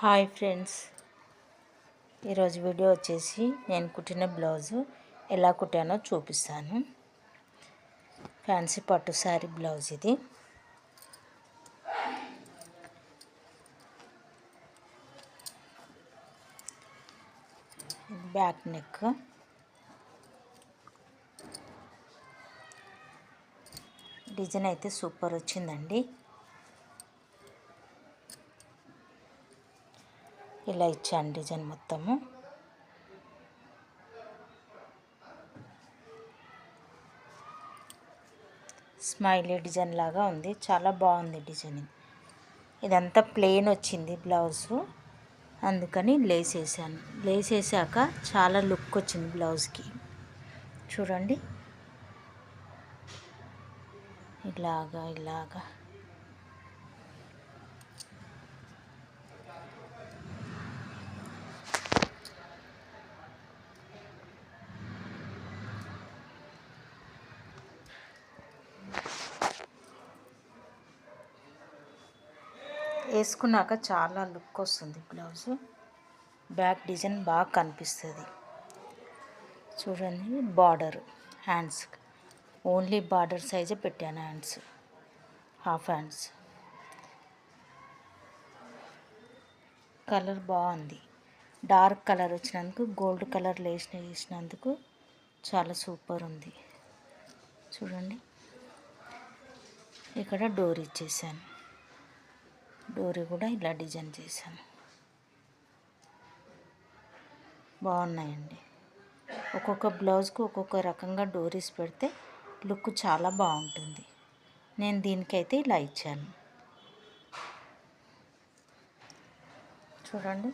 Hi friends, ఈరోజు video వచ్చేసి నేను కుట్టిన బ్లౌజు ఎలా కుట్టానో చూపిస్తాను. ఫ్యాన్సీ పట్టు శారీ బ్లౌజ్ ఇది. బ్యాక్ నెక్, డిజైన్ అయితే సూపర్ వచ్చిందండి. ఇలా ఇచ్చాను డిజైన్ మొత్తము. స్మైలీ డిజైన్ లాగా ఉంది, చాలా బాగుంది డిజైన్. ఇదంతా ప్లెయిన్ వచ్చింది బ్లౌజు, అందుకని లేస్ వేసాను. లేస్ వేసాక చాలా లుక్ వచ్చింది బ్లౌజ్కి. చూడండి, ఇలాగా వేసుకున్నాక చాలా లుక్ వస్తుంది బ్లౌజు. బ్యాక్ డిజైన్ బాగా కనిపిస్తుంది. చూడండి, బార్డర్ హ్యాండ్స్ ఓన్లీ బార్డర్ సైజే పెట్టాను. Hands half hands. కలర్ బాగుంది. డార్క్ కలర్ వచ్చినందుకు గోల్డ్ కలర్ లేస్ వేసినందుకు చాలా సూపర్ ఉంది. చూడండి, ఇక్కడ డోరీ ఇచ్చేసాను. డోరీ కూడా ఇలా డిజైన్ చేశాను. బాగున్నాయండి. ఒక్కొక్క బ్లౌజ్కు ఒక్కొక్క రకంగా డోరీస్ పెడితే లుక్ చాలా బాగుంటుంది. నేను దీనికైతే ఇలా ఇచ్చాను. చూడండి,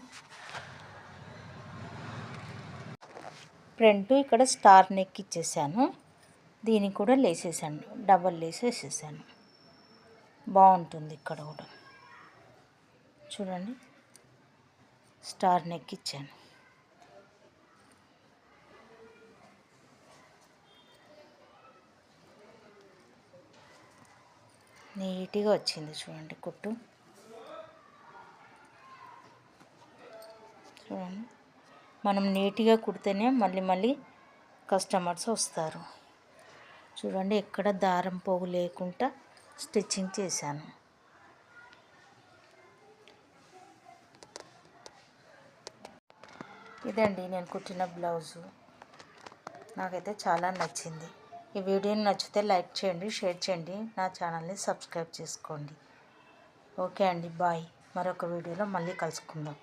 ఫ్రంట్ ఇక్కడ స్టార్ నెక్ ఇచ్చేసాను. దీనికి కూడా లేసేసాను, డబల్ లేస్ వేసేసాను. బాగుంటుంది. ఇక్కడ కూడా చూడండి, స్టార్ నెక్ ఇచ్చాను. నీట్గా వచ్చింది. చూడండి కుట్టు. చూడండి, మనం నీట్గా కుడితేనే మళ్ళీ కస్టమర్స్ వస్తారు. చూడండి, ఎక్కడ దారం పోగు లేకుండా స్టిచ్చింగ్ చేశాను. ఇదండి నేను కుట్టిన బ్లౌజు. నాకైతే చాలా నచ్చింది. ఈ వీడియోని నచ్చితే లైక్ చేయండి, షేర్ చేయండి, నా ఛానల్ని సబ్స్క్రైబ్ చేసుకోండి. ఓకే అండి, బాయ్. మరొక వీడియోలో మళ్ళీ కలుసుకుందాం.